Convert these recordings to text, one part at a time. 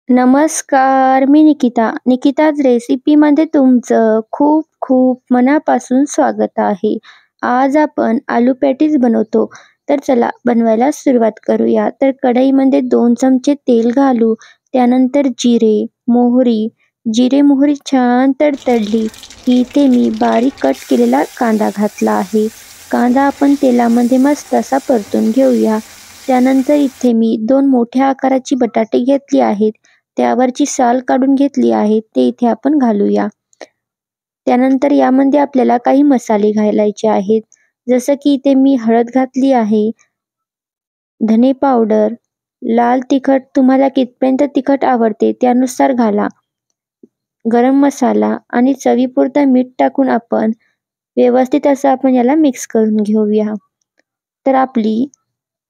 नमस्कार, मी निकिता. निकिताज रेसिपीमध्ये तुमचं खूप खूप मनापासून स्वागत आहे. आज आपण आलू पॅटीस बनवतो. तर चला बनवायला सुरुवात करूया. तर कढईमध्ये 2 चमचे तेल घालू. त्यानंतर जिरे मोहरी छान तडतडली की इथे मी बारीक कट केलेला कांदा घातला आहे. कांदा आपण तेलामध्ये मस्त असा परतून घेऊया. त्यानंतर इथे मी 2 मोठ्या आकाराची बटाटे घेतली आहेत. त्यावरची साल काढून घेतली आहे ते इथे आपण घालूया. त्यानंतर यामध्ये आपल्याला काही मसाले घालायचे आहेत. जसं की इथे मी हळद घातली आहे, धने पावडर, लाल तिखट तुम्हाला कितपर्यंत तिखट आवडते त्यानुसार घाला, गरम मसाला आणि चवीपुरतं मीठ टाकून आपण व्यवस्थित असं आपण याला मिक्स करून घेऊया. तर आपली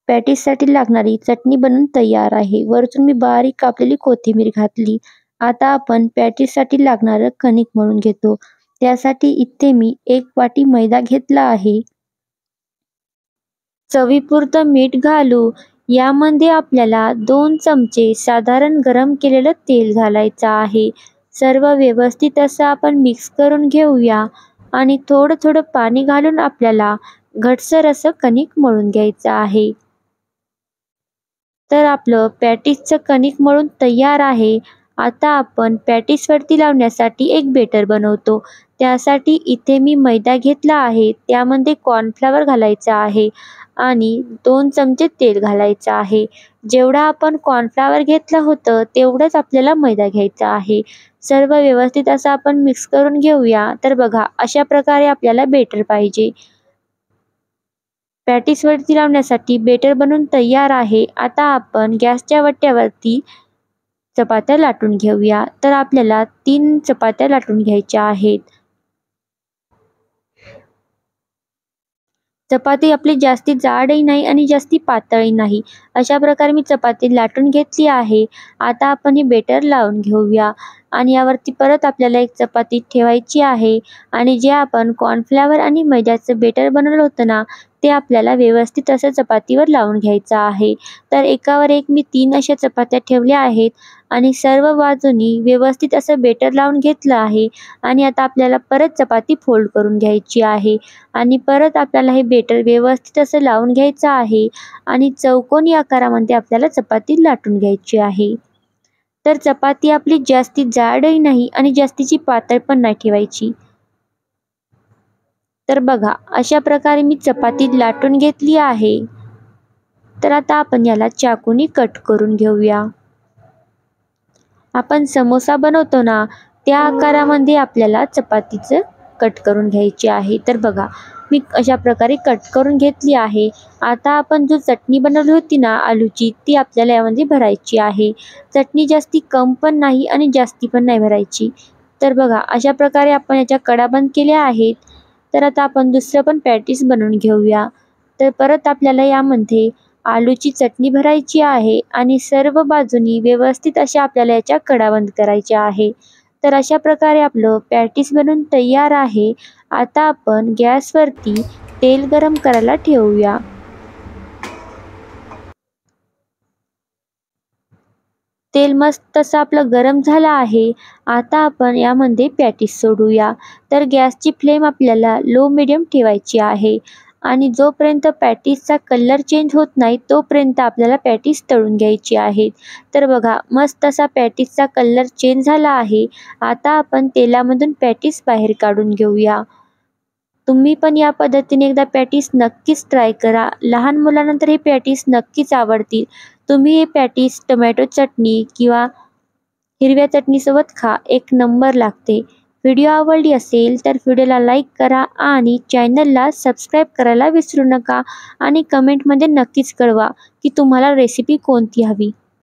पॅटीससाठी लागणारी चटणी बनवून तयार आहे. वरतून मी बारीक कापलेली कोथिंबीर घातली. आता आपण पॅटीससाठी लागणारं कणिक मळून घेतो. त्यासाठी इथे मी 1 वाटी मैदा घेतला आहे. चवीपुरतं मीठ घालू. यामध्ये आपल्याला 2 चमचे साधारण गरम केलेलं तेल घालायचं आहे. सर्व व्यवस्थित असं आपण मिक्स करून घेऊया आणि थोडं थोडं पाणी घालून आपल्याला घट्टसर असं कणिक मळून घ्यायचं आहे. तर आपलं पॅटीसचं कणिक मळून तयार आहे. आता आपण पॅटीसवरती लावण्यासाठी एक बेटर बनवतो. त्यासाठी इथे मी मैदा घेतला आहे. त्यामध्ये कॉर्नफ्लॉवर घालायचा आहे आणि 2 चमचे तेल घालायचं आहे. जेवढा आपण कॉर्नफ्लॉवर घेतलं होतं तेवढंच आपल्याला मैदा घ्यायचा आहे. सर्व व्यवस्थित असं आपण मिक्स करून घेऊया. तर बघा अशा प्रकारे आपल्याला बेटर पाहिजे. पॅटीसवरती लावण्यासाठी बेटर बनवून तयार आहे. आता आपण गॅसच्या वट्यावरती चपात्या लाटून घेऊया. तर आपल्याला 3 चपात्या लाटून घ्यायच्या आहेत. चपाती आपली जास्ती जाडही नाही आणि जास्ती पातळही नाही. अशा प्रकारे मी चपाती लाटून घेतली आहे. आता आपण हे बेटर लावून घेऊया आणि यावरती परत आपल्याला एक चपाती ठेवायची आहे आणि जे आपण कॉर्नफ्लॉवर आणि मैद्याचं बेटर बनवलं होतं ना, ते आपल्याला व्यवस्थित असं चपातीवर लावून घ्यायचं आहे. तर एकावर एक मी 3 अशा चपात्या ठेवल्या आहेत आणि सर्व बाजूनी व्यवस्थित असं बेटर लावून घेतलं आहे आणि आता आपल्याला परत चपाती फोल्ड करून घ्यायची आहे आणि परत आपल्याला हे बेटर व्यवस्थित असं लावून घ्यायचं आहे आणि चौकोनी आकारामध्ये आपल्याला चपाती लाटून घ्यायची आहे. तर चपाती आपली जास्ती जाडही नाही आणि जास्तीची पातळ पण नाही ठेवायची. तर बघा अशा प्रकारे मी चपाती लाटून घेतली आहे. तर आता आपण याला चाकूनी कट करून घेऊया. आपण समोसा बनवतो ना, त्या आकारामध्ये आपल्याला चपातीचं कट करून घ्यायची आहे. तर बघा मी अशा प्रकारे कट करून घेतली आहे. आता आपण जो चटणी बनवली होती ना आलूची, ती आपल्याला यामध्ये भरायची आहे. चटणी जास्ती कम पण नाही आणि जास्ती पण नाही भरायची. तर बघा अशा प्रकारे आपण याच्या कडा बंद केल्या आहेत. तर आता आपण दुसरं पण पॅटीस बनवून घेऊया. तर परत आपल्याला यामध्ये आलूची चटणी भरायची आहे आणि सर्व बाजूनी व्यवस्थित अशा आपल्याला याच्या कडा बंद करायच्या आहे. तर अशा प्रकारे आपलं पॅटीस बनवून तयार आहे. आता आपण गॅसवरती तेल गरम करायला ठेवूया. तेल मस्त असं आपलं गरम झालं आहे. आता आपण यामध्ये पॅटीस सोडूया. तर गॅसची फ्लेम आपल्याला लो मिडियम ठेवायची आहे आणि जोपर्यंत पॅटीसचा कलर चेंज होत नाही तोपर्यंत आपल्याला पॅटीस तळून घ्यायची आहेत. तर बघा मस्त असा पॅटीसचा कलर चेंज झाला आहे. आता आपण तेलामधून पॅटीस बाहेर काढून घेऊया. तुम्ही पण या पद्धतीने एकदा पॅटीस नक्कीच ट्राय करा. लहान मुलांना तर हे पॅटीस नक्कीच आवडतील. तुम्ही हे पॅटीस टोमॅटो चटणी किंवा हिरव्या चटणीसोबत खा, एक नंबर लागते. व्हिडिओ आवडली असेल तर व्हिडिओला लाईक करा आणि चॅनलला सबस्क्राईब करायला विसरू नका आणि कमेंटमध्ये नक्कीच कळवा की तुम्हाला रेसिपी कोणती हवी.